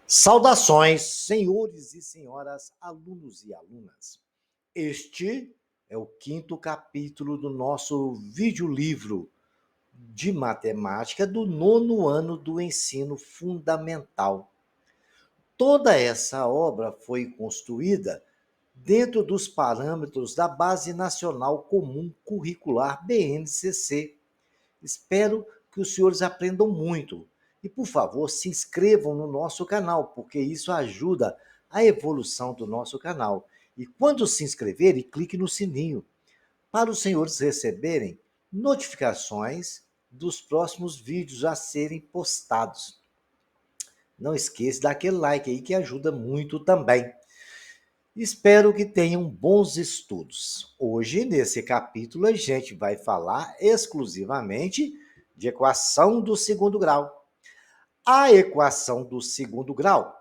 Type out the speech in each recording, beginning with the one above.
Saudações, senhores e senhoras, alunos e alunas. Este é o quinto capítulo do nosso videolivro de matemática do nono ano do ensino fundamental. Toda essa obra foi construída dentro dos parâmetros da Base Nacional Comum Curricular BNCC. Espero que os senhores aprendam muito. E, por favor, se inscrevam no nosso canal, porque isso ajuda a evolução do nosso canal. E quando se inscreverem, clique no sininho para os senhores receberem notificações dos próximos vídeos a serem postados. Não esqueça daquele like aí que ajuda muito também. Espero que tenham bons estudos. Hoje, nesse capítulo, a gente vai falar exclusivamente de equação do segundo grau. A equação do segundo grau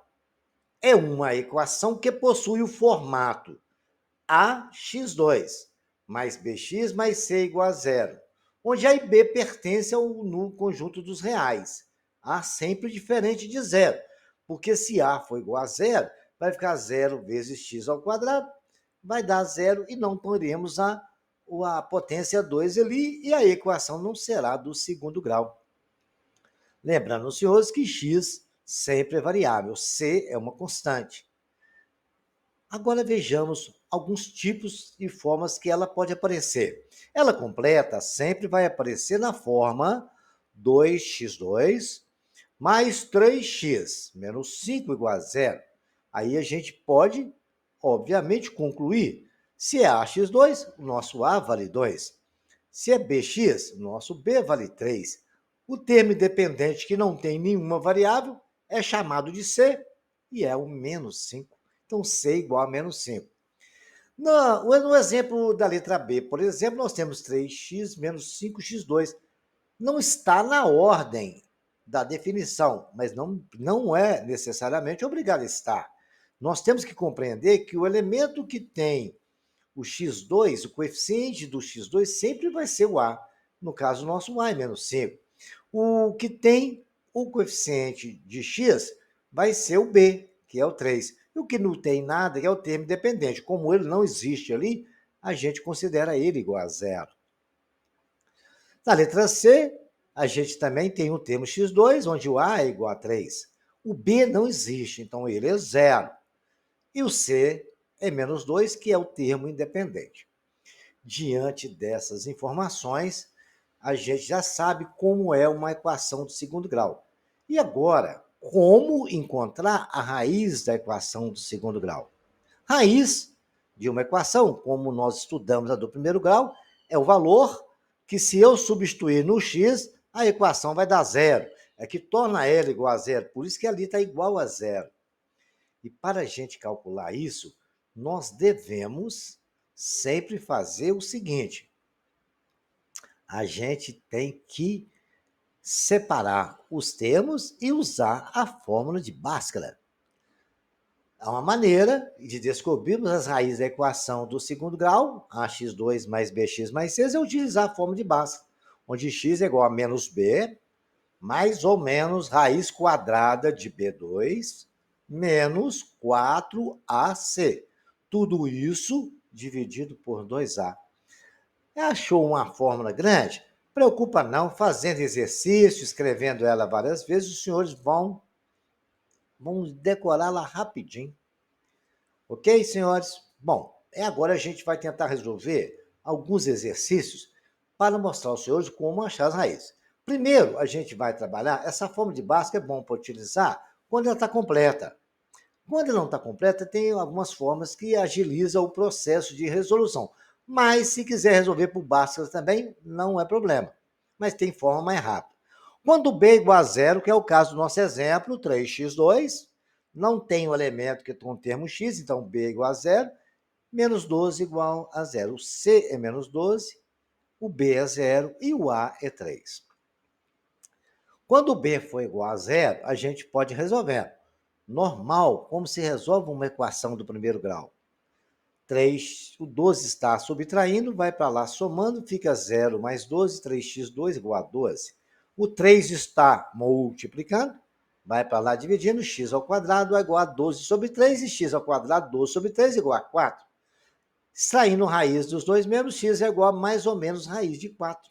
é uma equação que possui o formato ax2 mais bx mais c igual a zero, onde a e b pertence ao conjunto dos reais. A sempre diferente de zero, porque se a for igual a zero, vai ficar zero vezes x ao quadrado, vai dar zero e não teremos a potência 2 ali, e a equação não será do segundo grau. Lembrando, senhores, que x sempre é variável, c é uma constante. Agora vejamos alguns tipos e formas que ela pode aparecer. Ela completa sempre vai aparecer na forma 2x2 mais 3x menos 5 igual a zero. Aí a gente pode, obviamente, concluir. Se é ax2, o nosso a vale 2. Se é bx, o nosso b vale 3. O termo independente que não tem nenhuma variável é chamado de c e é o menos 5. Então, c igual a menos 5. No exemplo da letra B, por exemplo, nós temos 3x menos 5x2. Não está na ordem da definição, mas não é necessariamente obrigado a estar. Nós temos que compreender que o elemento que tem o x2, o coeficiente do x2 sempre vai ser o a. No caso, o nosso a é menos 5. O que tem o coeficiente de x vai ser o b, que é o 3. E o que não tem nada, que é o termo independente. Como ele não existe ali, a gente considera ele igual a zero. Na letra C, a gente também tem o termo x2, onde o a é igual a 3. O b não existe, então ele é zero. E o c é menos 2, que é o termo independente. Diante dessas informações, a gente já sabe como é uma equação de segundo grau. E agora, como encontrar a raiz da equação do segundo grau? Raiz de uma equação, como nós estudamos a do primeiro grau, é o valor que, se eu substituir no x, a equação vai dar zero. É que torna ela igual a zero, por isso que ali está igual a zero. E para a gente calcular isso, nós devemos sempre fazer o seguinte: a gente tem que separar os termos e usar a fórmula de Bhaskara. É uma maneira de descobrirmos as raízes da equação do segundo grau, ax2 mais bx mais c, é utilizar a fórmula de Bhaskara, onde x é igual a menos b, mais ou menos raiz quadrada de b2, menos 4ac. Tudo isso dividido por 2a. Achou uma fórmula grande? Preocupa não, fazendo exercício, escrevendo ela várias vezes, os senhores vão decorá-la rapidinho. Ok, senhores? Bom, agora a gente vai tentar resolver alguns exercícios para mostrar aos senhores como achar as raízes. Primeiro, a gente vai trabalhar, essa fórmula de Bhaskara é bom para utilizar quando ela está completa. Quando ela não está completa, tem algumas formas que agilizam o processo de resolução. Mas, se quiser resolver por Bhaskara também, não é problema. Mas tem forma mais rápida. Quando b é igual a zero, que é o caso do nosso exemplo, 3x2, não tem o elemento que tem o termo x, então b é igual a zero, menos 12 igual a zero. O c é menos 12, o b é zero e o a é 3. Quando o b for igual a zero, a gente pode resolver. Normal, como se resolve uma equação do primeiro grau. 3, o 12 está subtraindo, vai para lá somando, fica 0 mais 12, 3x2 igual a 12. O 3 está multiplicando, vai para lá dividindo, x ao quadrado é igual a 12 sobre 3, e x ao quadrado, 12 sobre 3 é igual a 4. Extraindo raiz dos dois mesmos, x é igual a mais ou menos raiz de 4.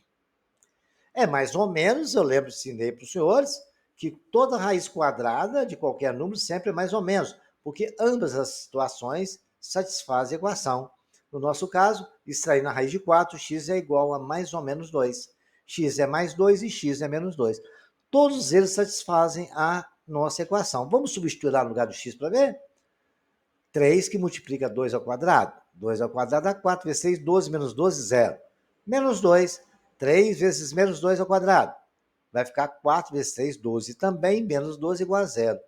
É mais ou menos, eu lembro, ensinei para os senhores, que toda raiz quadrada de qualquer número sempre é mais ou menos, porque ambas as situações satisfazem a equação. No nosso caso, extraindo a raiz de 4, x é igual a mais ou menos 2. X é mais 2 e x é menos 2. Todos eles satisfazem a nossa equação. Vamos substituir lá no lugar do x para ver? 3 que multiplica 2 ao quadrado. 2 ao quadrado dá 4 vezes 6, 12 menos 12, 0. Menos 2, 3 vezes menos 2 ao quadrado. Vai ficar 4 vezes 3, 12 também, menos 12 igual a 0.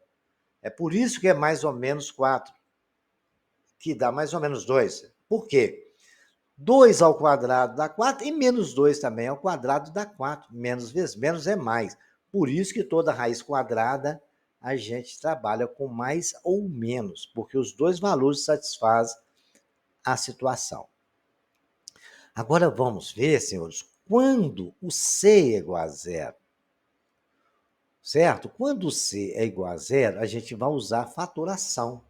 É por isso que é mais ou menos 4, que dá mais ou menos 2. Por quê? 2 ao quadrado dá 4 e menos 2 também ao quadrado dá 4. Menos vezes menos é mais. Por isso que toda raiz quadrada a gente trabalha com mais ou menos, porque os dois valores satisfazem a situação. Agora vamos ver, senhores, quando o C é igual a zero. Certo? Quando o C é igual a zero, a gente vai usar fatoração.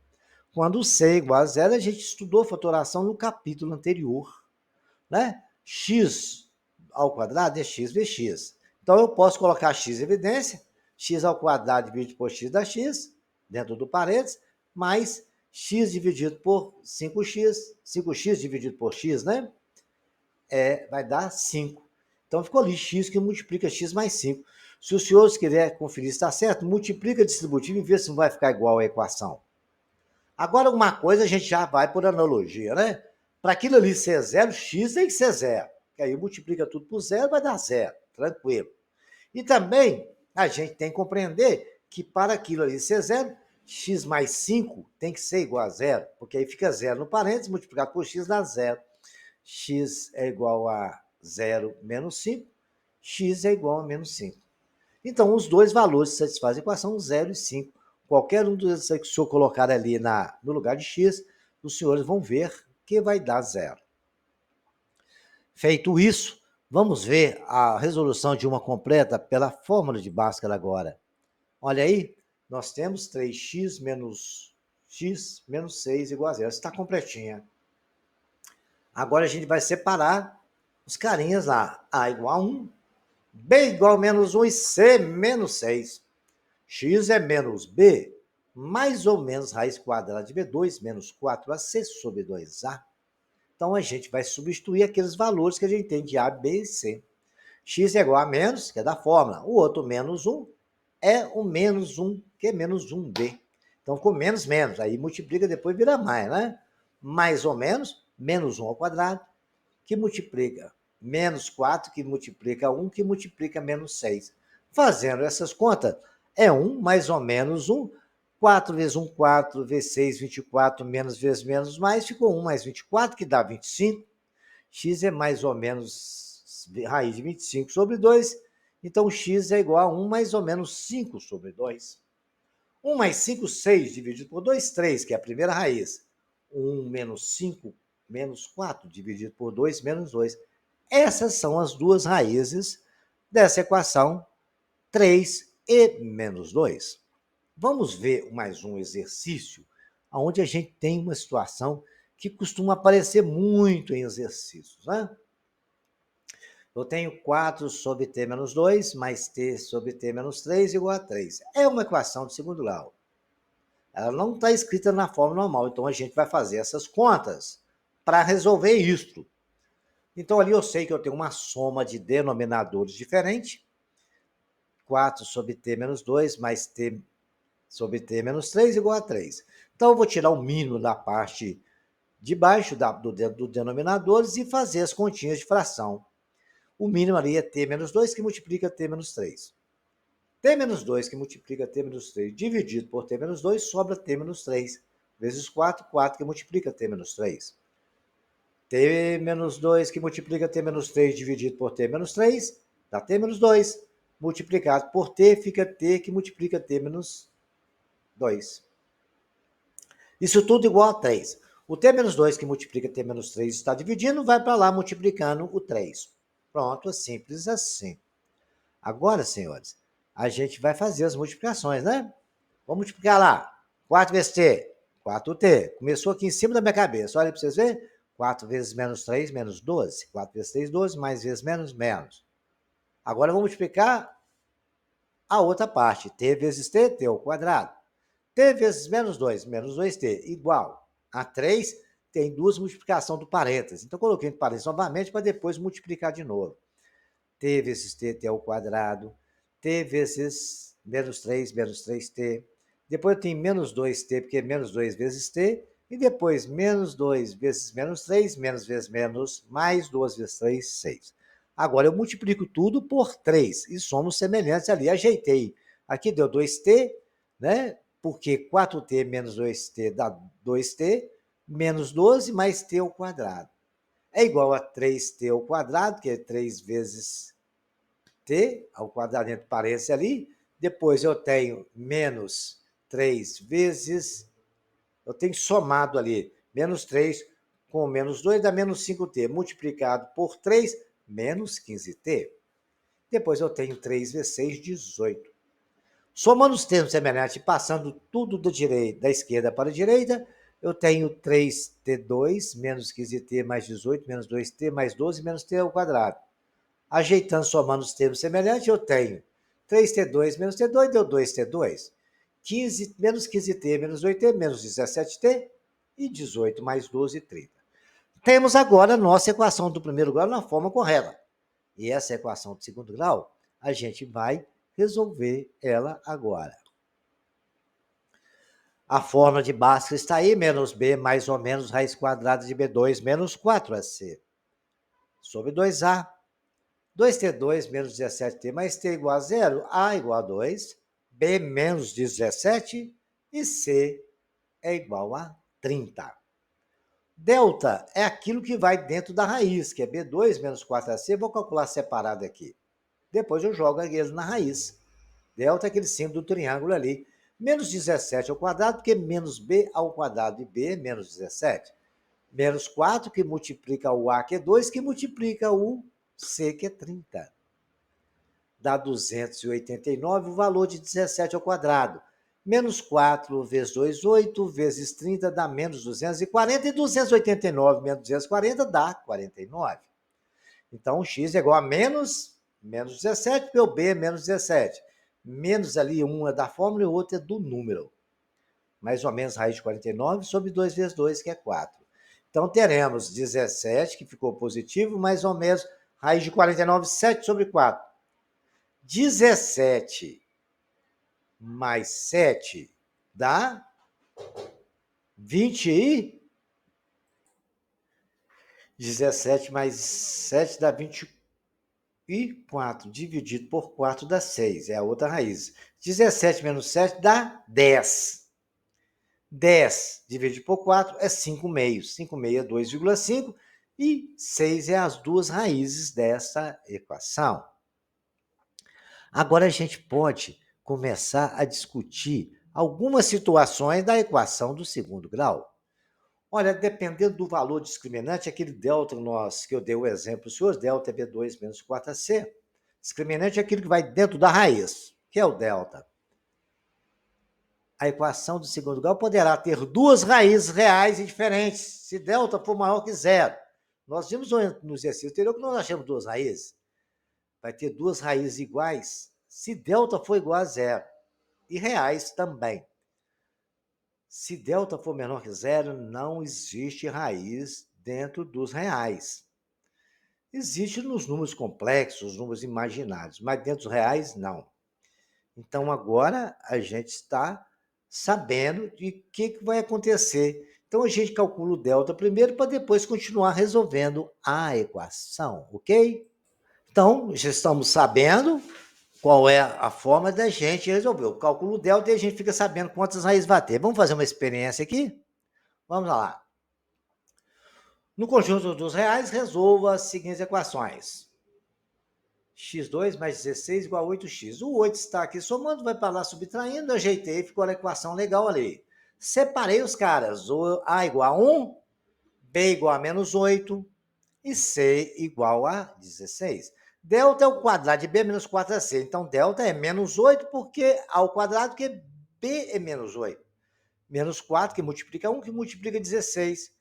Quando o C é igual a zero, a gente estudou fatoração no capítulo anterior, né? X ao quadrado é x vezes x. Então, eu posso colocar x em evidência, x ao quadrado dividido por x dá x, dentro do parênteses, mais x dividido por 5x, 5x dividido por x, né? Vai dar 5. Então, ficou ali x que multiplica x mais 5. Se os senhores quiserem conferir se está certo, multiplica distributivo e vê se não vai ficar igual a equação. Agora, uma coisa a gente já vai por analogia, né? Para aquilo ali ser zero, x tem que ser zero. Que aí multiplica tudo por zero, vai dar zero. Tranquilo. E também a gente tem que compreender que para aquilo ali ser zero, x mais 5 tem que ser igual a zero. Porque aí fica zero no parênteses, multiplicado por x dá zero. X é igual a 0 menos 5, x é igual a menos 5. Então, os dois valores que satisfazem a equação, 0 e 5. Qualquer um dos que o senhor colocar ali no lugar de x, os senhores vão ver que vai dar 0. Feito isso, vamos ver a resolução de uma completa pela fórmula de Bhaskara agora. Olha aí, nós temos 3x menos x menos 6 igual a 0. Está completinha. Agora a gente vai separar os carinhas lá. A igual a 1, B igual a menos 1 e C menos 6. X é menos B, mais ou menos raiz quadrada de B2 menos 4AC sobre 2A. Então, a gente vai substituir aqueles valores que a gente tem de A, B e C. X é igual a menos, que é da fórmula. O outro menos 1 é o menos 1, que é menos 1B. Então, ficou menos, menos. Aí multiplica, depois vira mais, né? Mais ou menos, menos 1 ao quadrado, que multiplica menos 4, que multiplica 1, que multiplica menos 6. Fazendo essas contas, é 1 mais ou menos 1. 4 vezes 1, 4, vezes 6, 24, menos vezes menos mais, ficou 1 mais 24, que dá 25. X é mais ou menos raiz de 25 sobre 2, então x é igual a 1 mais ou menos 5 sobre 2. 1 mais 5, 6, dividido por 2, 3, que é a primeira raiz. 1 menos 5, menos 4, dividido por 2, menos 2. Essas são as duas raízes dessa equação, 3 e menos 2. Vamos ver mais um exercício onde a gente tem uma situação que costuma aparecer muito em exercícios, né? Eu tenho 4 sobre t menos 2 mais t sobre t menos 3 igual a 3. É uma equação de segundo grau. Ela não está escrita na forma normal, então a gente vai fazer essas contas para resolver isto. Então, ali eu sei que eu tenho uma soma de denominadores diferente. 4 sobre t menos 2 mais t sobre t menos 3 igual a 3. Então, eu vou tirar o mínimo da parte de baixo do denominadores e fazer as continhas de fração. O mínimo ali é t menos 2, que multiplica t menos 3. T menos 2, que multiplica t menos 3, dividido por t menos 2, sobra t menos 3. Vezes 4, 4, que multiplica t menos 3. T menos 2, que multiplica t menos 3, dividido por t menos 3, dá t menos 2. Multiplicado por t, fica t, que multiplica t menos 2. Isso tudo igual a 3. O t menos 2, que multiplica t menos 3, está dividindo, vai para lá multiplicando o 3. Pronto, é simples assim. Agora, senhores, a gente vai fazer as multiplicações, né? Vamos multiplicar lá. 4 vezes t, 4t. Começou aqui em cima da minha cabeça. Olha para vocês verem. 4 vezes menos 3, menos 12. 4 vezes 3, 12. Mais vezes menos, menos. Agora vamos multiplicar a outra parte. T vezes t, t ao quadrado. T vezes menos 2, menos 2t, igual a 3, tem duas multiplicações do parênteses. Então, coloquei entre parênteses novamente para depois multiplicar de novo. T vezes t, t ao quadrado. T vezes menos 3, menos 3t. Depois eu tenho menos 2t, porque é menos 2 vezes t. E depois menos 2 vezes menos 3, menos vezes menos, mais 2 vezes 3, 6. Agora eu multiplico tudo por 3 e somos semelhantes ali. Ajeitei. Aqui deu 2t, né? Porque 4t menos 2t dá 2t, menos 12 mais t ao quadrado. É igual a 3t ao quadrado, que é 3 vezes t ao quadrado, entre parênteses ali. Depois eu tenho menos 3 vezes, eu tenho somado ali, menos 3 com menos 2 dá menos 5t, multiplicado por 3, menos 15t. Depois eu tenho 3 vezes 6, 18. Somando os termos semelhantes e passando tudo da esquerda para a direita, eu tenho 3t2 menos 15t mais 18 menos 2t mais 12 menos t ao quadrado. Ajeitando, somando os termos semelhantes, eu tenho 3t2 menos t2 deu 2t2. 15 menos 15t menos 8t menos 17t e 18 mais 12, 30. Temos agora a nossa equação do primeiro grau na forma correta. E essa equação do segundo grau, a gente vai resolver ela agora. A fórmula de Bhaskara está aí, menos b mais ou menos raiz quadrada de b2 menos 4ac. Sobre 2a. 2t2 menos 17t mais t igual a 0, a igual a 2, b menos 17 e c é igual a 30. Delta é aquilo que vai dentro da raiz, que é b2 menos 4ac, vou calcular separado aqui. Depois eu jogo ele na raiz. Delta é aquele símbolo do triângulo ali. Menos 17 ao quadrado, porque menos b ao quadrado de b é menos 17. Menos 4, que multiplica o a, que é 2, que multiplica o c, que é 30. Dá 289, o valor de 17 ao quadrado. Menos 4 vezes 2, 8, vezes 30 dá menos 240, e 289 menos 240 dá 49. Então, o x é igual a menos 17, porque o b é menos 17. Menos ali, um é da fórmula e o outro é do número. Mais ou menos raiz de 49 sobre 2 vezes 2, que é 4. Então, teremos 17, que ficou positivo, mais ou menos raiz de 49, 7 sobre 4. 17 mais 7 dá 20 e 17 mais 7 dá 24, dividido por 4 dá 6, é a outra raiz. 17 menos 7 dá 10. 10 dividido por 4 é 5 meios. 5 meios é 2,5 e 6 é as duas raízes dessa equação. Agora a gente pode começar a discutir algumas situações da equação do segundo grau. Olha, dependendo do valor discriminante, aquele delta que eu dei o exemplo, os senhores, delta é B2 menos 4AC. Discriminante é aquilo que vai dentro da raiz, que é o delta. A equação do segundo grau poderá ter duas raízes reais e diferentes, se delta for maior que zero. Nós vimos no exercício anterior que nós achamos duas raízes. Vai ter duas raízes iguais se delta for igual a zero. E reais também. Se delta for menor que zero, não existe raiz dentro dos reais. Existe nos números complexos, números imaginários, mas dentro dos reais, não. Então, agora a gente está sabendo de o que vai acontecer. Então, a gente calcula o delta primeiro para depois continuar resolvendo a equação, ok? Então, já estamos sabendo qual é a forma da gente resolver. O cálculo delta e a gente fica sabendo quantas raízes vai ter. Vamos fazer uma experiência aqui? Vamos lá. No conjunto dos reais, resolva as seguintes equações. x2 mais 16 igual a 8x. O 8 está aqui somando, vai para lá subtraindo, ajeitei, ficou a equação legal ali. Separei os caras, o a igual a 1, b igual a menos 8 e c igual a 16. Delta é o quadrado de B menos 4AC. Então, delta é menos 8 porque ao quadrado, porque B é menos 8. Menos 4, que multiplica 1, que multiplica 16.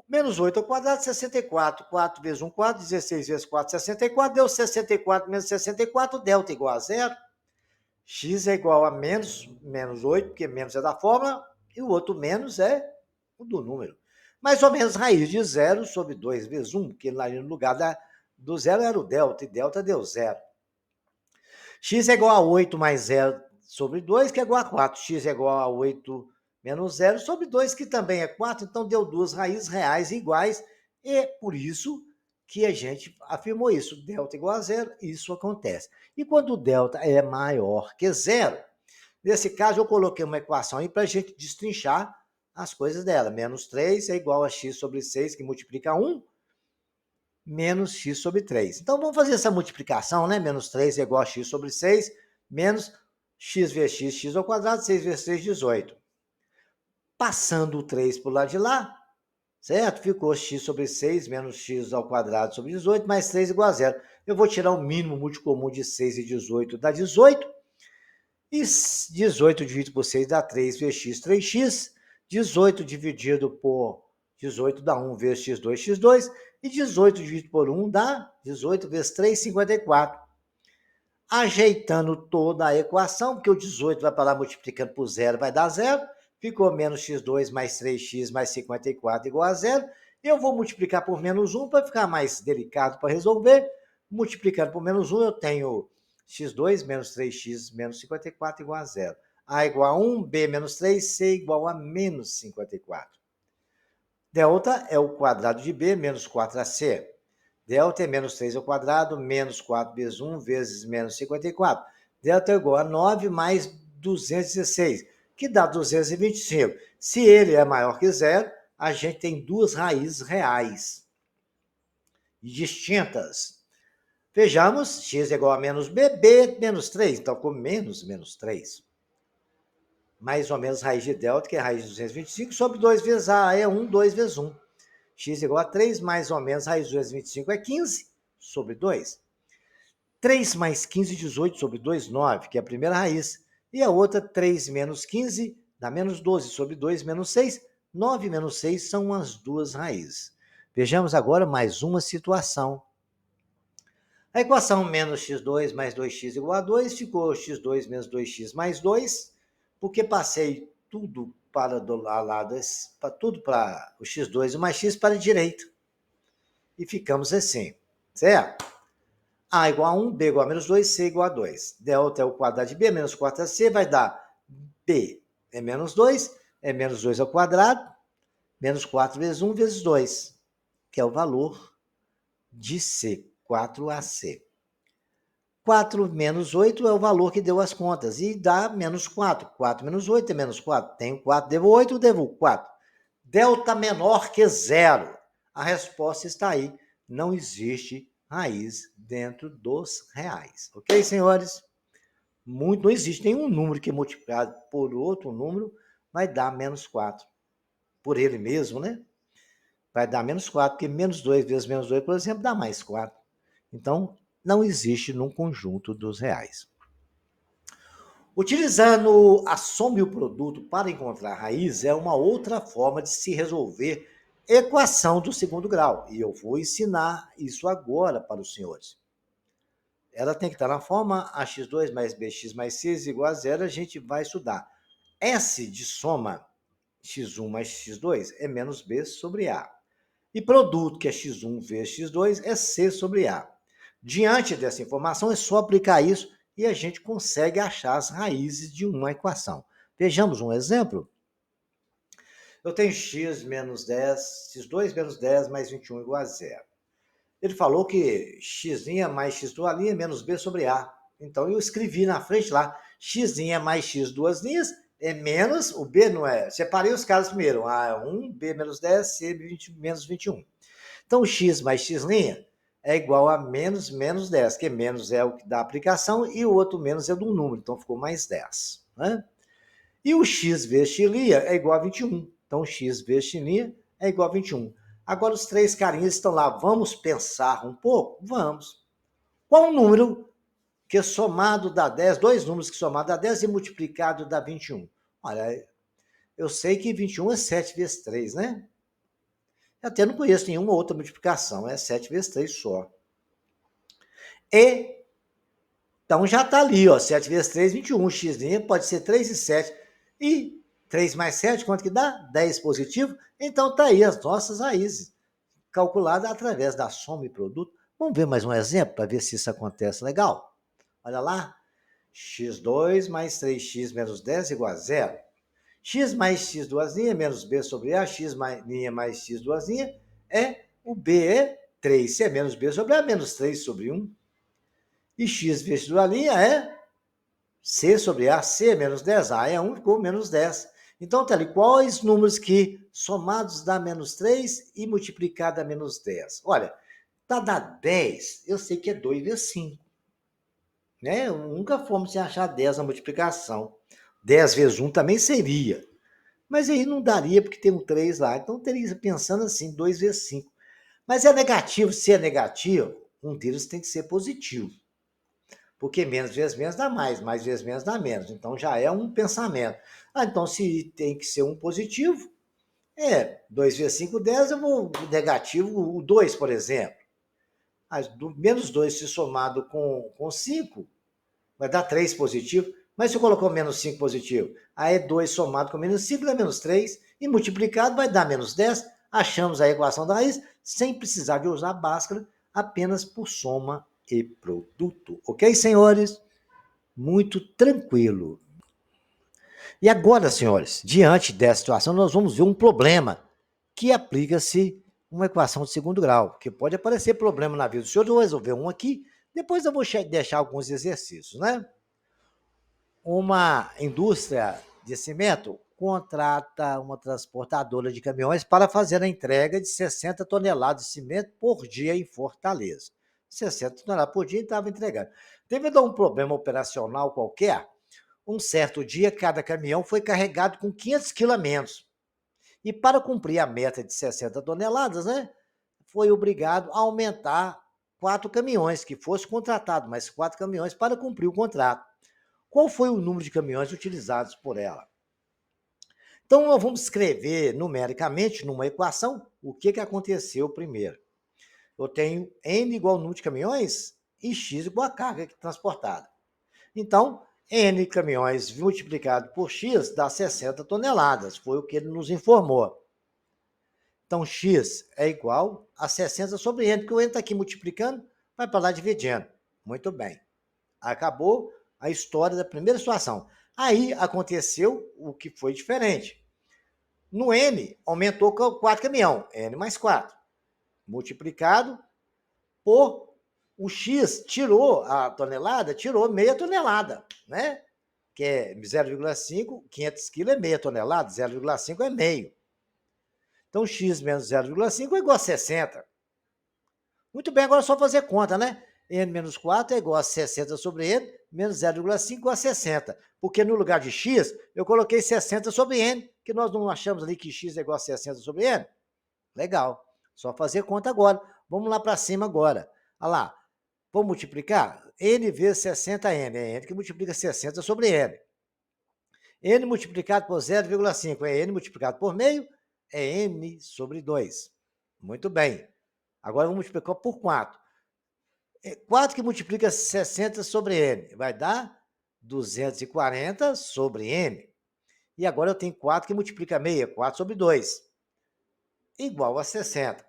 Menos 8 ao quadrado, 64. 4 vezes 1, 4. 16 vezes 4, 64. Deu 64 menos 64. Delta igual a zero. X é igual a menos 8, porque menos é da fórmula, e o outro menos é o do número. Mais ou menos raiz de 0 sobre 2 vezes 1, porque lá no lugar do zero era o delta, e delta deu zero. X é igual a 8 mais 0 sobre 2, que é igual a 4. X é igual a 8 menos 0 sobre 2, que também é 4. Então, deu duas raízes reais iguais. E por isso que a gente afirmou isso. Delta igual a zero, isso acontece. E quando o delta é maior que zero, nesse caso eu coloquei uma equação aí para a gente destrinchar as coisas dela. Menos 3 é igual a x sobre 6, que multiplica 1, menos x sobre 3. Então, vamos fazer essa multiplicação, né? Menos 3 é igual a x sobre 6, menos x vezes x, x ao quadrado, 6 vezes 3, 18. Passando o 3 para o lado de lá, certo? Ficou x sobre 6 menos x ao quadrado sobre 18, mais 3 igual a zero. Eu vou tirar o mínimo múltiplo comum de 6 e 18, dá 18. E 18 dividido por 6 dá 3 vezes x, 3x. 18 dividido por 18 dá 1 vezes x2, x2. E 18 dividido por 1 dá 18 vezes 3, 54. Ajeitando toda a equação, porque o 18 vai para lá multiplicando por 0, vai dar 0. Ficou menos x2 mais 3x mais 54 igual a 0. Eu vou multiplicar por menos 1 para ficar mais delicado para resolver. Multiplicando por menos 1, eu tenho x2 menos 3x menos 54 igual a 0. A igual a 1, B menos 3, C igual a menos 54. Delta é o quadrado de B menos 4AC. Delta é menos 3 ao quadrado, menos 4 vezes 1, vezes menos 54. Delta é igual a 9 mais 216, que dá 225. Se ele é maior que zero, a gente tem duas raízes reais e distintas. Vejamos, x é igual a menos b, b menos 3, então com menos 3. Mais ou menos raiz de delta, que é a raiz de 225, sobre 2 vezes a é 1, 2 vezes 1. X igual a 3, mais ou menos, raiz de 225 é 15 sobre 2. 3 mais 15, 18 sobre 2, 9, que é a primeira raiz. E a outra, 3 menos 15, dá menos 12 sobre 2, menos 6. 9 menos 6 são as duas raízes. Vejamos agora mais uma situação. A equação menos x2 mais 2x igual a 2 ficou x2 menos 2x mais 2, porque passei tudo para do lado, tudo para o x2 e mais x para a direita. E ficamos assim, certo? A igual a 1, B igual a menos 2, C igual a 2. Delta é o quadrado de B menos 4AC, vai dar B é menos 2 ao quadrado, menos 4 vezes 1 vezes 2, que é o valor de C, 4AC. 4 menos 8 é o valor que deu as contas, e dá menos 4. 4 menos 8 é menos 4. Tenho 4, devo 8, devo 4. Delta menor que zero. A resposta está aí. Não existe raiz dentro dos reais. Ok, senhores? Não existe nenhum número que multiplicado por outro número vai dar menos 4. Por ele mesmo, né? Vai dar menos 4, porque menos 2 vezes menos 2, por exemplo, dá mais 4. Então, não existe num conjunto dos reais. Utilizando a soma e o produto para encontrar a raiz é uma outra forma de se resolver equação do segundo grau. E eu vou ensinar isso agora para os senhores. Ela tem que estar na forma ax2 mais bx mais c igual a zero, a gente vai estudar. S de soma x1 mais x2 é menos b sobre a. E produto, que é x1 vezes x2, é c sobre a. Diante dessa informação, é só aplicar isso e a gente consegue achar as raízes de uma equação. Vejamos um exemplo. Eu tenho x menos 10, x2 menos 10 mais 21 igual a zero. Ele falou que x' mais x2' é menos b sobre a. Então, eu escrevi na frente lá, x' mais x duas linhas é menos, o b não é, separei os caras primeiro, a é 1, b menos 10, c menos 21. Então, x mais x' é igual a menos 10, que menos é o que dá a aplicação e o outro menos é do número, então ficou mais 10. Né? E o x vezes x' é igual a 21. Então, x vezes x' é igual a 21. Agora, os três carinhas estão lá. Vamos pensar um pouco? Vamos. Qual o número que somado dá 10, dois números que somado dá 10 e multiplicado dá 21? Olha, eu sei que 21 é 7 vezes 3, né? Eu até não conheço nenhuma outra multiplicação, é 7 vezes 3 só. E, então já está ali, ó, 7 vezes 3, 21. X' pode ser 3 e 7. E 3 mais 7, quanto que dá? 10 positivo. Então está aí as nossas raízes, calculadas através da soma e produto. Vamos ver mais um exemplo para ver se isso acontece legal? Olha lá. x2 mais 3x menos 10 igual a zero. X mais x duas linhas menos b sobre a, x mais x duas linhas é, o b é 3, c é menos b sobre a, menos 3 sobre 1. E x vezes duas linhas é c sobre a, c é menos 10, a é 1, ficou menos 10. Então, tá ali, quais números que somados dá menos 3 e multiplicado dá menos 10? Olha, para dar 10, eu sei que é 2 vezes 5. Né? Nunca fomos sem achar 10 na multiplicação. 10 vezes 1 também seria. Mas aí não daria, porque tem um 3 lá. Então, teria pensando assim, 2 vezes 5. Mas é negativo, se é negativo, um deles tem que ser positivo. Porque menos vezes menos dá mais vezes menos dá menos. Então, já é um pensamento. Então, se tem que ser um positivo, 2 vezes 5, 10, eu vou negativo o 2, por exemplo. Mas menos 2 se somado com 5, vai dar 3 positivo. Mas se eu colocar menos 5 positivo, aí é 2 somado com menos 5 dá menos 3, e multiplicado vai dar menos 10. Achamos a equação da raiz sem precisar de usar Bhaskara, apenas por soma e produto. Ok, senhores? Muito tranquilo. E agora, senhores, diante dessa situação, nós vamos ver um problema que aplica-se uma equação de segundo grau, que pode aparecer problema na vida do senhor. Eu vou resolver um aqui, depois eu vou deixar alguns exercícios, né? Uma indústria de cimento contrata uma transportadora de caminhões para fazer a entrega de 60 toneladas de cimento por dia em Fortaleza. 60 toneladas por dia estava entregando. Devido a um problema operacional qualquer, um certo dia cada caminhão foi carregado com 500 quilos a menos. E para cumprir a meta de 60 toneladas, né, foi obrigado a aumentar 4 caminhões, que fosse contratado, mas 4 caminhões para cumprir o contrato. Qual foi o número de caminhões utilizados por ela? Então, nós vamos escrever numericamente numa equação o que aconteceu primeiro. Eu tenho N igual ao número de caminhões e X igual a carga transportada. Então, N caminhões multiplicado por X dá 60 toneladas, foi o que ele nos informou. Então, X é igual a 60 sobre N, porque o N está aqui multiplicando, vai para lá dividindo. Muito bem. Acabou a história da primeira situação. Aí aconteceu o que foi diferente. No N, aumentou 4 caminhão, N mais 4, multiplicado por o X, tirou a tonelada, tirou meia tonelada, né? Que é 0,5, 500 quilos é meia tonelada, 0,5 é meio. Então, X menos 0,5 é igual a 60. Muito bem, agora é só fazer conta, né? N menos 4 é igual a 60 sobre N, menos 0,5 igual a 60. Porque no lugar de X, eu coloquei 60 sobre N, que nós não achamos ali que X é igual a 60 sobre N. Legal. Só fazer conta agora. Vamos lá para cima agora. Olha lá. Vou multiplicar? N vezes 60N. É N que multiplica 60 sobre N. N multiplicado por 0,5 é N multiplicado por meio, é N sobre 2. Muito bem. Agora vamos multiplicar por 4. 4 que multiplica 60 sobre N vai dar 240 sobre N. E agora eu tenho 4 que multiplica meia, 4 sobre 2, igual a 60.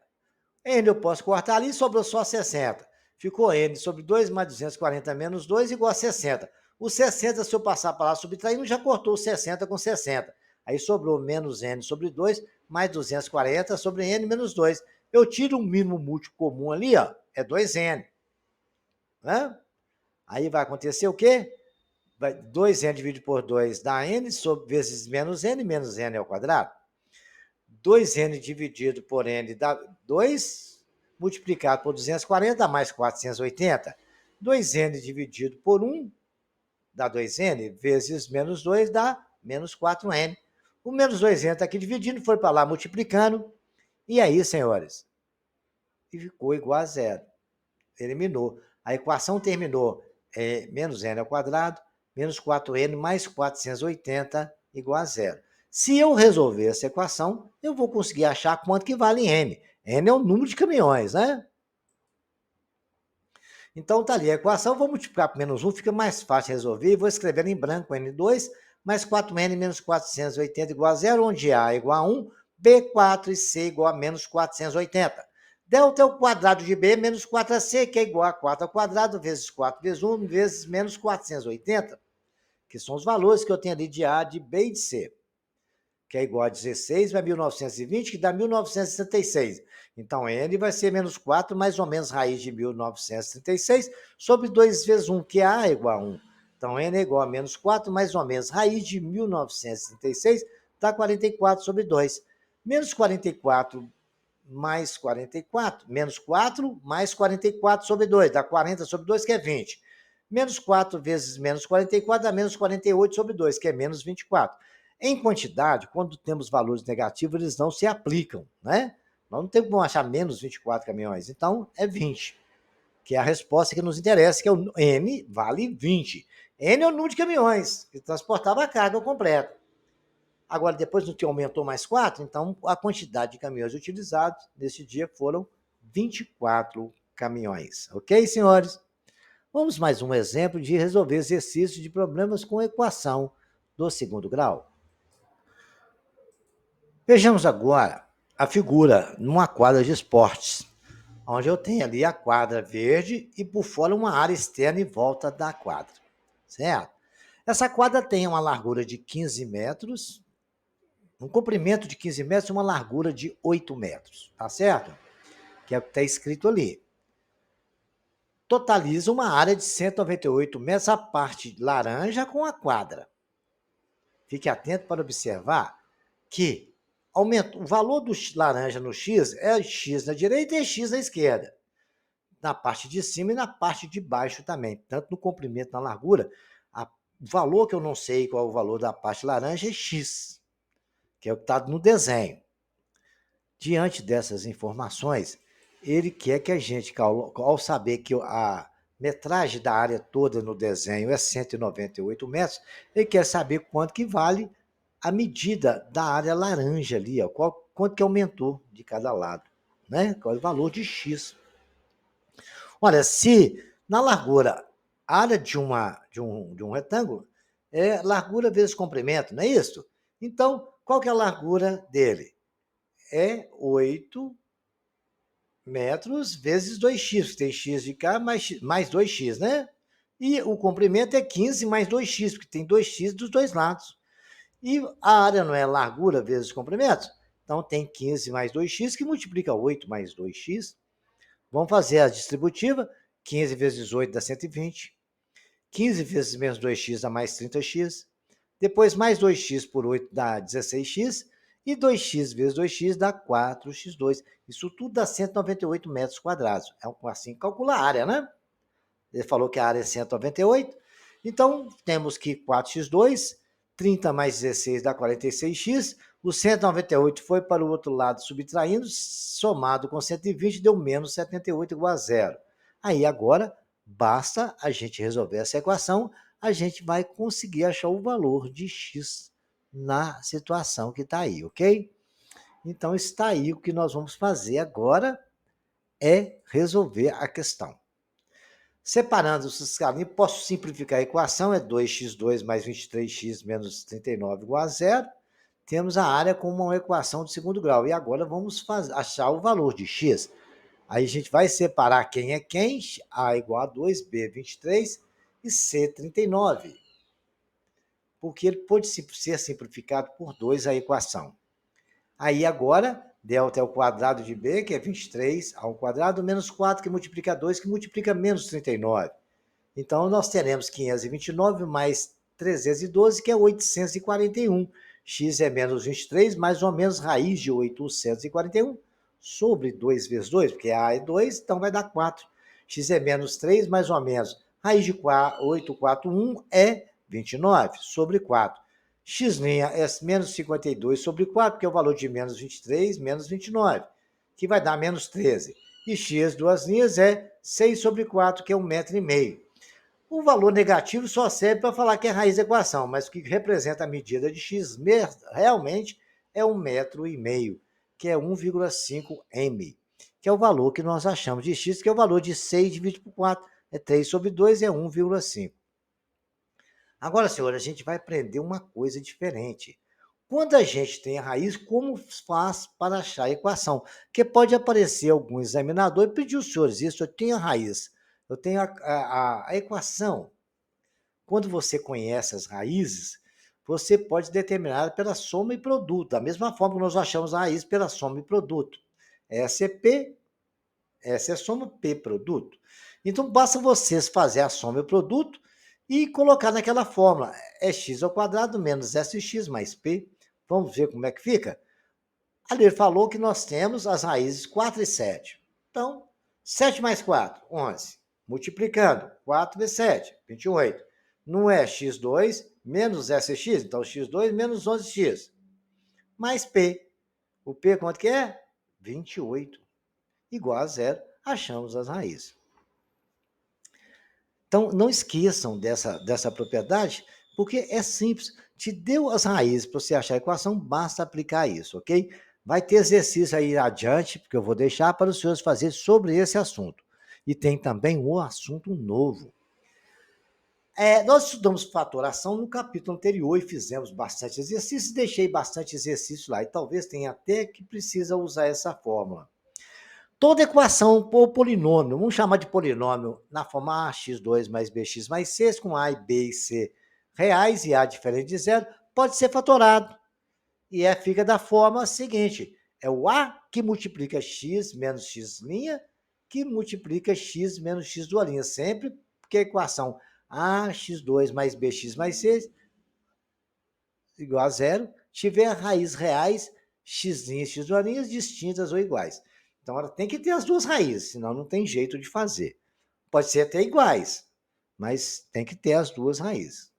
N eu posso cortar ali, sobrou só 60. Ficou N sobre 2 mais 240 menos 2 igual a 60. O 60, se eu passar para lá subtraindo, já cortou 60 com 60. Aí sobrou menos N sobre 2 mais 240 sobre N menos 2. Eu tiro um mínimo múltiplo comum ali, ó, é 2N. Né? Aí vai acontecer o quê? 2N dividido por 2 dá N vezes menos N ao quadrado. 2N dividido por N dá 2, multiplicado por 240 dá mais 480. 2N dividido por 1 dá 2N, vezes menos 2 dá menos 4N. O menos 2N está aqui dividindo, foi para lá multiplicando. E aí, senhores, ficou igual a zero. Eliminou. A equação terminou menos n ao quadrado, menos 4n mais 480 igual a zero. Se eu resolver essa equação, eu vou conseguir achar quanto que vale n. N é o número de caminhões, né? Então, tá ali a equação, vou multiplicar por menos 1, fica mais fácil de resolver, e vou escrever em branco N2 mais 4n menos 480 igual a zero, onde A igual a 1, B4 e C igual a menos 480. Delta é o quadrado de B menos 4AC, que é igual a 4 ao quadrado, vezes 4 vezes 1, vezes menos 480, que são os valores que eu tenho ali de A, de B e de C, que é igual a 16 vai 1920, que dá 1966. Então, N vai ser menos 4, mais ou menos raiz de 1936, sobre 2 vezes 1, que é A igual a 1. Então, N é igual a menos 4, mais ou menos raiz de 1936, dá 44 sobre 2. Menos 44 mais 44, menos 4 mais 44 sobre 2, dá 40 sobre 2, que é 20. Menos 4 vezes menos 44 dá menos 48 sobre 2, que é menos 24. Em quantidade, quando temos valores negativos, eles não se aplicam, né? Nós não temos como achar menos 24 caminhões, então é 20, que é a resposta que nos interessa, que é o N vale 20. N é o número de caminhões que transportava a carga completa. Agora, depois do que aumentou mais 4, então a quantidade de caminhões utilizados nesse dia foram 24 caminhões. Ok, senhores? Vamos mais um exemplo de resolver exercícios de problemas com equação do segundo grau. Vejamos agora a figura numa quadra de esportes, onde eu tenho ali a quadra verde e por fora uma área externa em volta da quadra, certo? Essa quadra tem uma largura de 15 metros, um comprimento de 15 metros e uma largura de 8 metros, tá certo? Que é o que está escrito ali. Totaliza uma área de 198 metros, a parte laranja com a quadra. Fique atento para observar que o valor do valor no X é X na direita e X na esquerda. Na parte de cima e na parte de baixo também. Tanto no comprimento, na largura, o valor que eu não sei qual é o valor da parte laranja é X, que é o que está no desenho. Diante dessas informações, ele quer que a gente, ao saber que a metragem da área toda no desenho é 198 metros, ele quer saber quanto que vale a medida da área laranja ali, ó, quanto que aumentou de cada lado, né? Qual é o valor de X. Olha, se na largura, a área de um retângulo é largura vezes comprimento, não é isso? Então, qual que é a largura dele? É 8 metros vezes 2x, tem x de cá mais 2x, né? E o comprimento é 15 mais 2x, porque tem 2x dos dois lados. E a área não é largura vezes comprimento? Então tem 15 mais 2x, que multiplica 8 mais 2x. Vamos fazer a distributiva. 15 vezes 8 dá 120. 15 vezes menos 2x dá mais 30x. Depois mais 2x por 8 dá 16x. E 2x vezes 2x dá 4x2. Isso tudo dá 198 metros quadrados. É assim que calcula a área, né? Ele falou que a área é 198. Então, temos que 4x2, 30 mais 16 dá 46x. O 198 foi para o outro lado subtraindo, somado com 120 deu menos 78 igual a zero. Aí agora, basta a gente resolver essa equação, a gente vai conseguir achar o valor de x na situação que está aí, ok? Então, está aí o que nós vamos fazer agora é resolver a questão. Separando os caminhos, posso simplificar a equação, é 2x2 mais 23x menos 39 igual a zero. Temos a área como uma equação de segundo grau. E agora vamos achar o valor de x. Aí a gente vai separar quem é quem, A igual a 2, B 23 e C 39. Porque ele pode ser simplificado por 2 a equação. Aí agora, delta é o quadrado de B, que é 23 ao quadrado, menos 4, que multiplica 2, que multiplica menos 39. Então, nós teremos 529 mais 312, que é 841. X é menos 23, mais ou menos raiz de 841, sobre 2 vezes 2, porque A é 2, então vai dar 4. X é menos 3, mais ou menos. Raiz de 841 é 29, sobre 4. X' é menos 52 sobre 4, que é o valor de menos 23, menos 29, que vai dar menos 13. E x, duas linhas, é 6 sobre 4, que é 1,5 metro. O valor negativo só serve para falar que é raiz da equação, mas o que representa a medida de x realmente é 1,5 metro, que é 1,5 m, que é o valor que nós achamos de x, que é o valor de 6 dividido por 4, é 3 sobre 2, é 1,5. Agora, senhor, a gente vai aprender uma coisa diferente. Quando a gente tem a raiz, como faz para achar a equação? Porque pode aparecer algum examinador e pedir aos senhores isso, eu tenho a raiz, eu tenho a equação. Quando você conhece as raízes, você pode determinar pela soma e produto, da mesma forma que nós achamos a raiz pela soma e produto. Essa é P, essa é soma, P produto. Então, basta vocês fazer a soma e o produto e colocar naquela fórmula. É x ao quadrado menos sx mais P. Vamos ver como é que fica? Ali ele falou que nós temos as raízes 4 e 7. Então, 7 mais 4, 11. Multiplicando, 4 vezes 7, 28. Não é x2 menos sx, então x2 menos 11x. Mais P. O P quanto que é? 28. Igual a zero, achamos as raízes. Então, não esqueçam dessa propriedade, porque é simples. Te deu as raízes para você achar a equação, basta aplicar isso, ok? Vai ter exercício aí adiante, porque eu vou deixar para os senhores fazerem sobre esse assunto. E tem também um assunto novo. Nós estudamos fatoração no capítulo anterior e fizemos bastante exercício, deixei bastante exercício lá, e talvez tenha até que precisa usar essa fórmula. Toda equação por polinômio, vamos chamar de polinômio na forma ax2 mais bx mais c, com a e b e c reais e a diferente de zero, pode ser fatorado. E fica da forma seguinte, é o a que multiplica x menos x' que multiplica x menos x dual linha, sempre porque a equação ax2 mais bx mais c igual a zero, tiver raiz reais, x' e x dual linhas distintas ou iguais. Então, ela tem que ter as duas raízes, senão não tem jeito de fazer. Pode ser até iguais, mas tem que ter as duas raízes.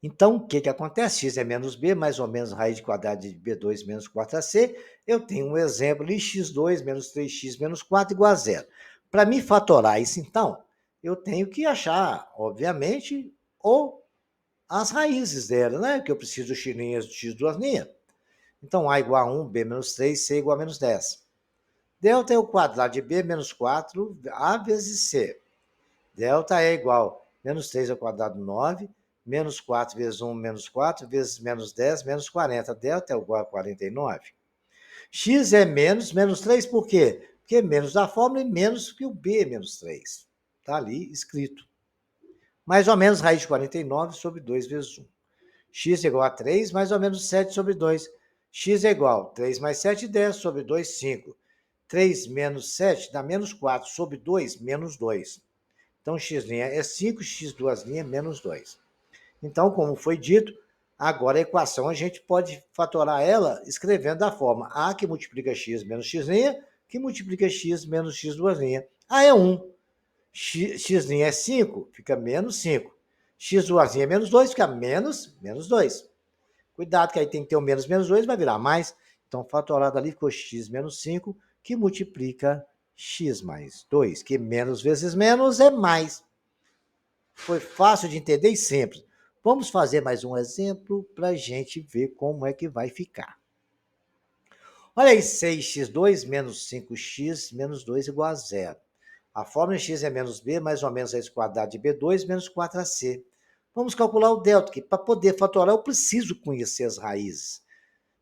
Então, o que acontece? X é menos b, mais ou menos raiz quadrada de b2 menos 4ac. Eu tenho um exemplo ali, x2 menos 3x menos 4 igual a zero. Para me fatorar isso, então, eu tenho que achar, obviamente, as raízes dela, né? Que eu preciso de x duas linhas. Então, a igual a 1, b menos 3, c igual a menos 10. Delta é o quadrado de b menos 4, a vezes c. Delta é igual a menos 3 ao quadrado, 9, menos 4 vezes 1, menos 4, vezes menos 10, menos 40. Delta é igual a 49. X é menos 3, por quê? Porque é menos da fórmula e menos que o b menos 3. Está ali escrito. Mais ou menos raiz de 49 sobre 2 vezes 1. X é igual a 3, mais ou menos 7 sobre 2. X é igual a 3 mais 7, 10 sobre 2, 5. 3 menos 7 dá menos 4 sobre 2, menos 2. Então, x' é 5, x duas linhas, menos 2. Então, como foi dito, agora a equação a gente pode fatorar ela escrevendo da forma a que multiplica x menos x', que multiplica x menos x duas linhas. A é 1. X' é 5, fica menos 5. X duas linhas menos 2, fica menos 2. Cuidado que aí tem que ter o menos 2, vai virar mais. Então, fatorado ali ficou x menos 5, que multiplica x mais 2, que menos vezes menos é mais. Foi fácil de entender e simples. Vamos fazer mais um exemplo para a gente ver como é que vai ficar. Olha aí, 6x2 menos 5x menos 2 igual a zero. A fórmula x é menos b, mais ou menos raiz quadrada de b2 menos 4ac. Vamos calcular o delta, que para poder fatorar eu preciso conhecer as raízes.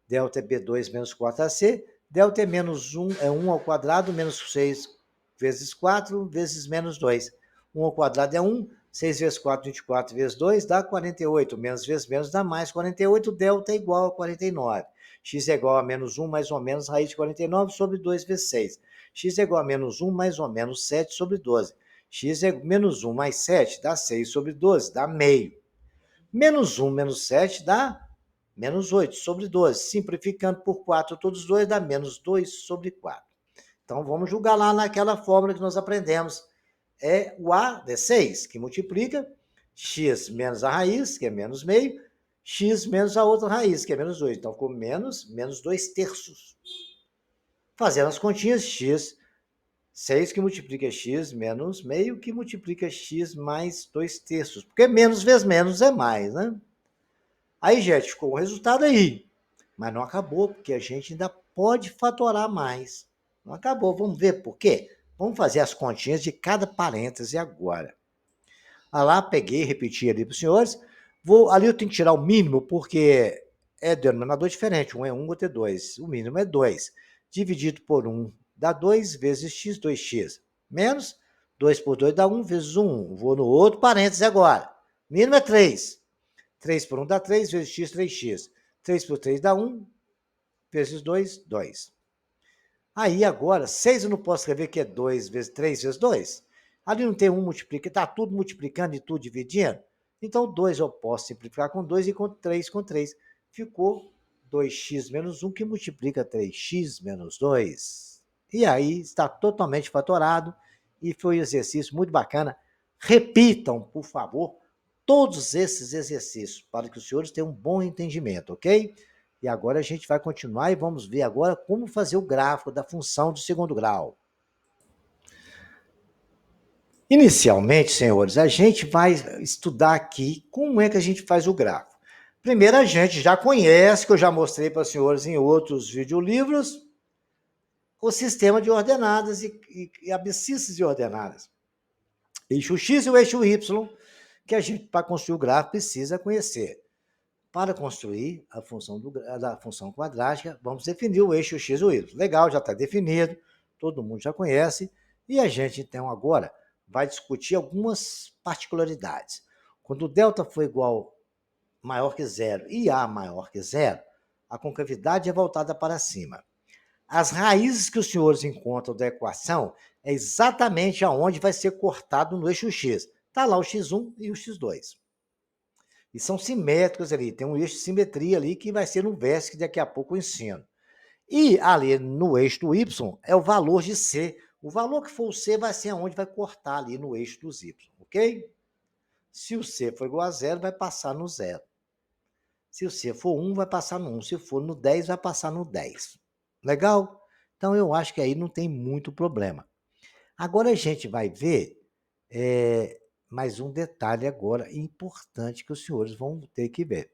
Delta é b2 menos 4ac, delta é menos 1, é 1 ao quadrado, menos 6 vezes 4, vezes menos 2. 1 ao quadrado é 1, 6 vezes 4, 24 vezes 2, dá 48. Menos vezes menos dá mais 48, delta é igual a 49. X é igual a menos 1, mais ou menos, raiz de 49 sobre 2 vezes 6. X é igual a menos 1, mais ou menos, 7 sobre 12. X é menos 1 mais 7 dá 6 sobre 12, dá meio. Menos 1 menos 7 dá menos 8 sobre 12. Simplificando por 4 todos os dois, dá menos 2 sobre 4. Então, vamos julgar lá naquela fórmula que nós aprendemos. É o A de 6, que multiplica x menos a raiz, que é menos meio, x menos a outra raiz, que é menos 2. Então, ficou menos 2 terços. Fazendo as continhas, x 6 que multiplica x menos meio, que multiplica x mais 2/3. Porque menos vezes menos é mais, né? Aí, gente, ficou o resultado aí. Mas não acabou, porque a gente ainda pode fatorar mais. Não acabou. Vamos ver por quê? Vamos fazer as continhas de cada parêntese agora. Lá, peguei, repeti ali para os senhores. Ali eu tenho que tirar o mínimo, porque é denominador diferente. Um é 1, outro é 2. O mínimo é 2. Dividido por 1 dá 2 vezes x, 2x. Menos 2 por 2 dá 1 vezes 1. Vou no outro parêntese agora. Mínimo é 3. 3 por 1 dá 3 vezes x, 3x. 3 por 3 dá 1 vezes 2, 2. Aí agora, 6 eu não posso escrever que é 2 vezes 3 vezes 2. Ali não tem 1 multiplica, está tudo multiplicando e tudo dividindo. Então, 2 eu posso simplificar com 2 e com 3 com 3. Ficou 2x menos 1, que multiplica 3x menos 2. E aí está totalmente fatorado e foi um exercício muito bacana. Repitam, por favor, todos esses exercícios para que os senhores tenham um bom entendimento, ok? E agora a gente vai continuar e vamos ver agora como fazer o gráfico da função do segundo grau. Inicialmente, senhores, a gente vai estudar aqui como é que a gente faz o gráfico. Primeiro, a gente já conhece, que eu já mostrei para os senhores em outros videolivros, o sistema de ordenadas e abscissas de ordenadas. Eixo X e o eixo Y, que a gente, para construir o gráfico, precisa conhecer. Para construir a função da função quadrática, vamos definir o eixo x e o y. Legal, já está definido, todo mundo já conhece, e a gente, então, agora vai discutir algumas particularidades. Quando o delta for igual maior que zero e A maior que zero, a concavidade é voltada para cima. As raízes que os senhores encontram da equação é exatamente aonde vai ser cortado no eixo x. Está lá o x1 e o x2. E são simétricos ali, tem um eixo de simetria ali que vai ser no vértice, que daqui a pouco eu ensino. E ali no eixo do y é o valor de c. O valor que for o c vai ser onde vai cortar ali no eixo dos y, ok? Se o c for igual a zero, vai passar no zero. Se o c for 1, vai passar no 1. Se for no 10, vai passar no 10. Legal? Então, eu acho que aí não tem muito problema. Agora a gente vai ver mais um detalhe agora importante que os senhores vão ter que ver.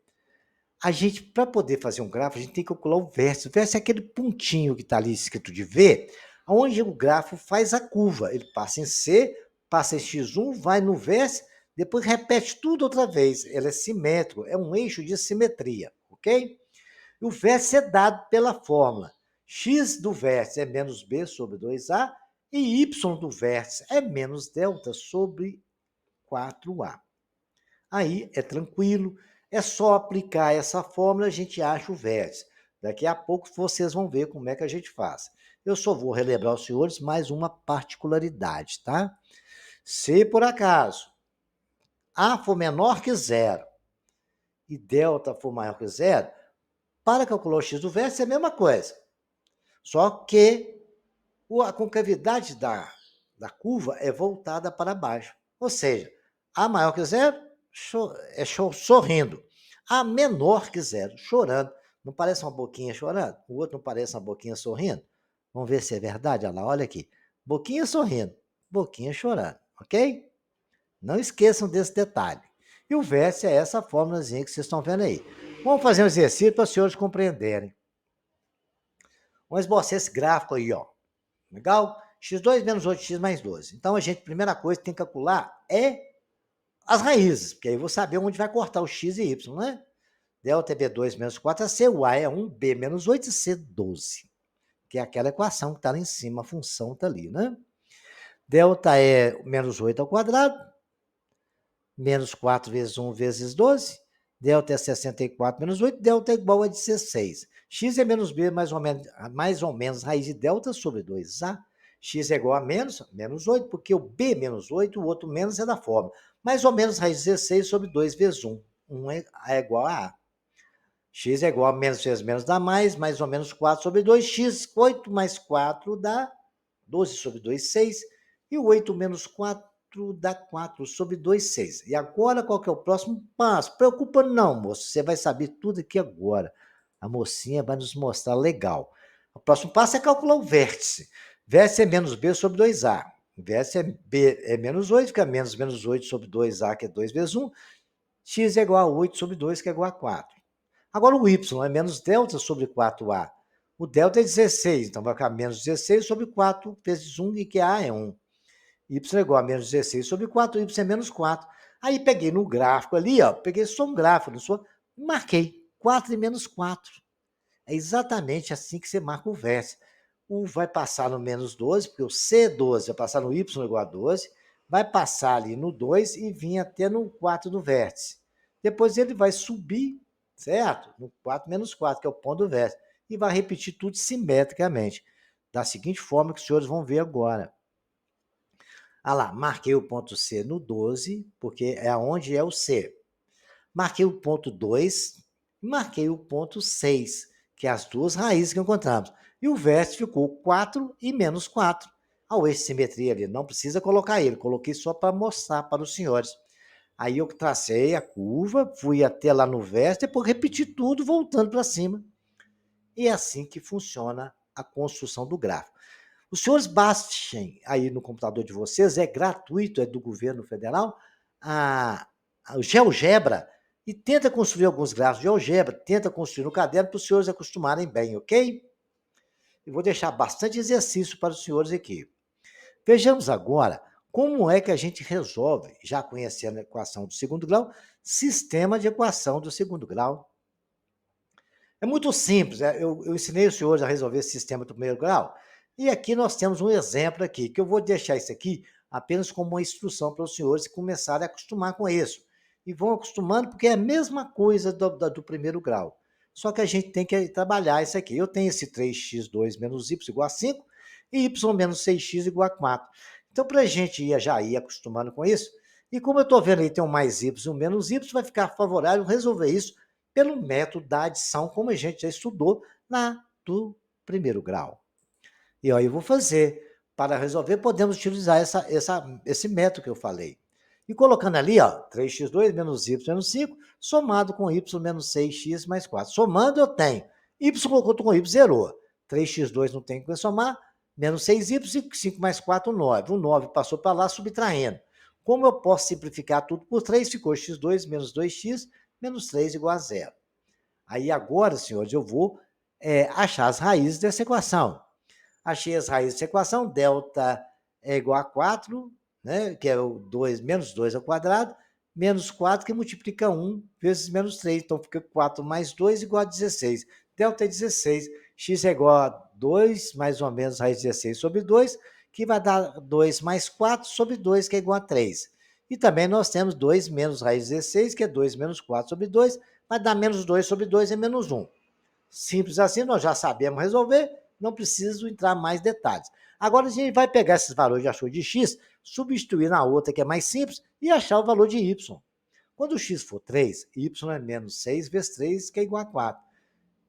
A gente, para poder fazer um gráfico, a gente tem que calcular o vértice. O vértice é aquele pontinho que está ali escrito de V, onde o gráfico faz a curva. Ele passa em C, passa em X1, vai no vértice, depois repete tudo outra vez. Ele é simétrico, é um eixo de simetria, ok? E o vértice é dado pela fórmula. X do vértice é menos B sobre 2A e Y do vértice é menos delta sobre 4A. Aí é tranquilo, é só aplicar essa fórmula, a gente acha o vértice. Daqui a pouco vocês vão ver como é que a gente faz. Eu só vou relembrar aos senhores mais uma particularidade, tá? Se por acaso A for menor que zero e delta for maior que zero, para calcular o x do vértice é a mesma coisa. Só que a concavidade da curva é voltada para baixo. Ou seja, A maior que zero é sorrindo. A menor que zero, chorando. Não parece uma boquinha chorando? O outro não parece uma boquinha sorrindo? Vamos ver se é verdade. Olha lá, olha aqui. Boquinha sorrindo, boquinha chorando, ok? Não esqueçam desse detalhe. E o vértice é essa fórmulazinha que vocês estão vendo aí. Vamos fazer um exercício para os senhores compreenderem. Vamos esboçar esse gráfico aí, ó. Legal? x2 menos 8x mais 12. Então, a gente, primeira coisa que tem que calcular é as raízes, porque aí eu vou saber onde vai cortar o x e y, né? Delta é B2 menos 4AC, o A é 1, B menos 8 e C 12. Que é aquela equação que está lá em cima, a função está ali, né? Delta é menos 8 ao quadrado, menos 4 vezes 1 vezes 12. Delta é 64 menos 8, delta é igual a 16. X é menos B, mais ou menos raiz de delta sobre 2A. X é igual a menos 8, porque o B menos 8, o outro menos é da fórmula. Mais ou menos raiz de 16 sobre 2 vezes 1. 1 é igual a A. X é igual a menos vezes menos dá mais ou menos 4 sobre 2. X, 8 mais 4 dá 12 sobre 2, 6. E o 8 menos 4 dá 4 sobre 2, 6. E agora, qual que é o próximo passo? Preocupa não, moço. Você vai saber tudo aqui agora. A mocinha vai nos mostrar legal. O próximo passo é calcular o vértice. Vértice é menos B sobre 2A. Vértice é B é menos 8, fica menos 8 sobre 2A, que é 2 vezes 1. X é igual a 8 sobre 2, que é igual a 4. Agora o Y é menos delta sobre 4A. O delta é 16, então vai ficar menos 16 sobre 4 vezes 1, e que A é 1. Y é igual a menos 16 sobre 4, Y é menos 4. Aí peguei no gráfico ali, ó, peguei só um gráfico, não sou, marquei 4 e menos 4. É exatamente assim que você marca o vértice. O vai passar no menos 12, porque o C12 vai passar no Y igual a 12, vai passar ali no 2 e vir até no 4 do vértice. Depois ele vai subir, certo? No 4 menos 4, que é o ponto do vértice. E vai repetir tudo simetricamente. Da seguinte forma que os senhores vão ver agora. Ah lá, marquei o ponto C no 12, porque é onde é o C. Marquei o ponto 2 e marquei o ponto 6, que é as duas raízes que encontramos. E o vértice ficou 4 e menos 4. Ao eixo de simetria ali, não precisa colocar ele, coloquei só para mostrar para os senhores. Aí eu tracei a curva, fui até lá no vértice, depois repeti tudo voltando para cima. E é assim que funciona a construção do gráfico. Os senhores baixem aí no computador de vocês, é gratuito, é do governo federal, o GeoGebra, e tenta construir alguns gráficos de GeoGebra, tenta construir no caderno para os senhores acostumarem bem, ok? E vou deixar bastante exercício para os senhores aqui. Vejamos agora como é que a gente resolve, já conhecendo a equação do segundo grau, sistema de equação do segundo grau. É muito simples, eu ensinei os senhores a resolver esse sistema do primeiro grau, e aqui nós temos um exemplo aqui, que eu vou deixar isso aqui apenas como uma instrução para os senhores começarem a acostumar com isso. E vão acostumando, porque é a mesma coisa do primeiro grau. Só que a gente tem que trabalhar isso aqui. Eu tenho esse 3x2 menos y igual a 5 e y menos 6x igual a 4. Então, para a gente já ir acostumando com isso, e como eu estou vendo aí tem um mais y e um menos y, vai ficar favorável resolver isso pelo método da adição, como a gente já estudou na do primeiro grau. E aí eu vou fazer. Para resolver, podemos utilizar esse método que eu falei. E colocando ali, ó, 3x2 menos y menos 5, somado com y menos 6x mais 4. Somando, eu tenho y colocou com y, zerou. 3x2 não tem que somar, menos 6y, 5 mais 4, 9. O 9 passou para lá, subtraindo. Como eu posso simplificar tudo por 3, ficou x2 menos 2x menos 3 igual a 0. Aí agora, senhores, eu vou achar as raízes dessa equação. Achei as raízes dessa equação, delta é igual a 4, né, que é o 2, menos 2 ao quadrado, menos 4 que multiplica 1 vezes menos 3, então fica 4 mais 2 igual a 16. Delta é 16, x é igual a 2 mais ou menos raiz de 16 sobre 2, que vai dar 2 mais 4 sobre 2, que é igual a 3. E também nós temos 2 menos raiz de 16, que é 2 menos 4 sobre 2, vai dar menos 2 sobre 2 é menos 1. Simples assim, nós já sabemos resolver, não preciso entrar mais detalhes. Agora a gente vai pegar esses valores de achou de x, substituir na outra que é mais simples e achar o valor de y. Quando o x for 3, y é menos 6 vezes 3, que é igual a 4.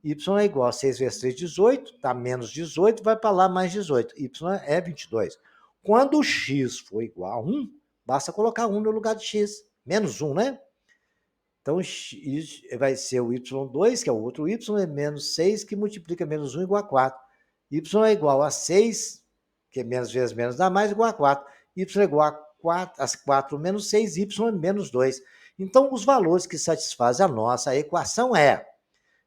Y é igual a 6 vezes 3, 18, tá menos 18, vai para lá mais 18. Y é 22. Quando o x for igual a 1, basta colocar 1 no lugar de x. Menos 1, né? Então, x vai ser o y2, que é o outro y, é menos 6, que multiplica menos 1 igual a 4. Y é igual a 6, que é menos vezes menos dá mais, igual a 4. Y é igual a 4 menos 6, y é menos 2. Então, os valores que satisfazem a nossa equação é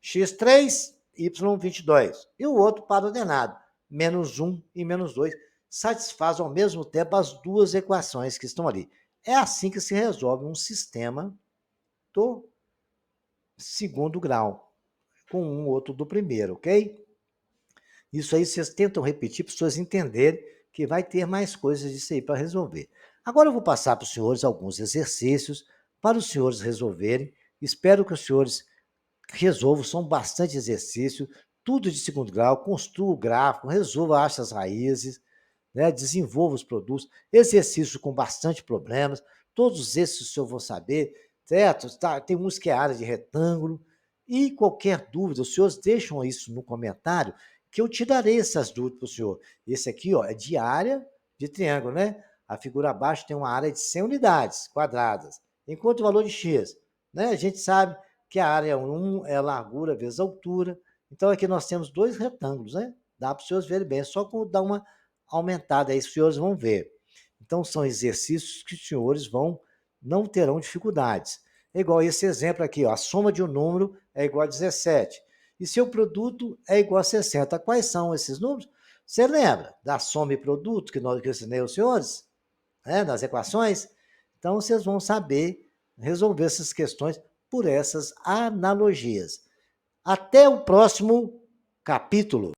x3, y22. E o outro para ordenado, menos 1 e menos 2. Satisfazem ao mesmo tempo as duas equações que estão ali. É assim que se resolve um sistema do segundo grau, com um outro do primeiro, ok? Isso aí vocês tentam repetir para as pessoas entenderem que vai ter mais coisas disso aí para resolver. Agora eu vou passar para os senhores alguns exercícios para os senhores resolverem. Espero que os senhores resolvam, são bastante exercícios, tudo de segundo grau, construa o gráfico, resolva, ache as raízes, né? Desenvolva os produtos, exercícios com bastante problemas, todos esses o senhor vão saber, certo? Tá, tem uns que é área de retângulo, e qualquer dúvida, os senhores deixam isso no comentário, que eu tirarei essas dúvidas para o senhor. Esse aqui, ó, é de área de triângulo, né? A figura abaixo tem uma área de 100 unidades quadradas, enquanto o valor de x, né? A gente sabe que a área 1 é a largura vezes a altura, então aqui nós temos dois retângulos, né? Dá para os senhores verem bem, é só dar uma aumentada, aí os senhores vão ver. Então, são exercícios que os senhores não terão dificuldades. É igual esse exemplo aqui, ó, a soma de um número é igual a 17. E seu produto é igual a 60. Quais são esses números? Você lembra da soma e produto que eu ensinei aos senhores? Nas equações? Então, vocês vão saber resolver essas questões por essas analogias. Até o próximo capítulo.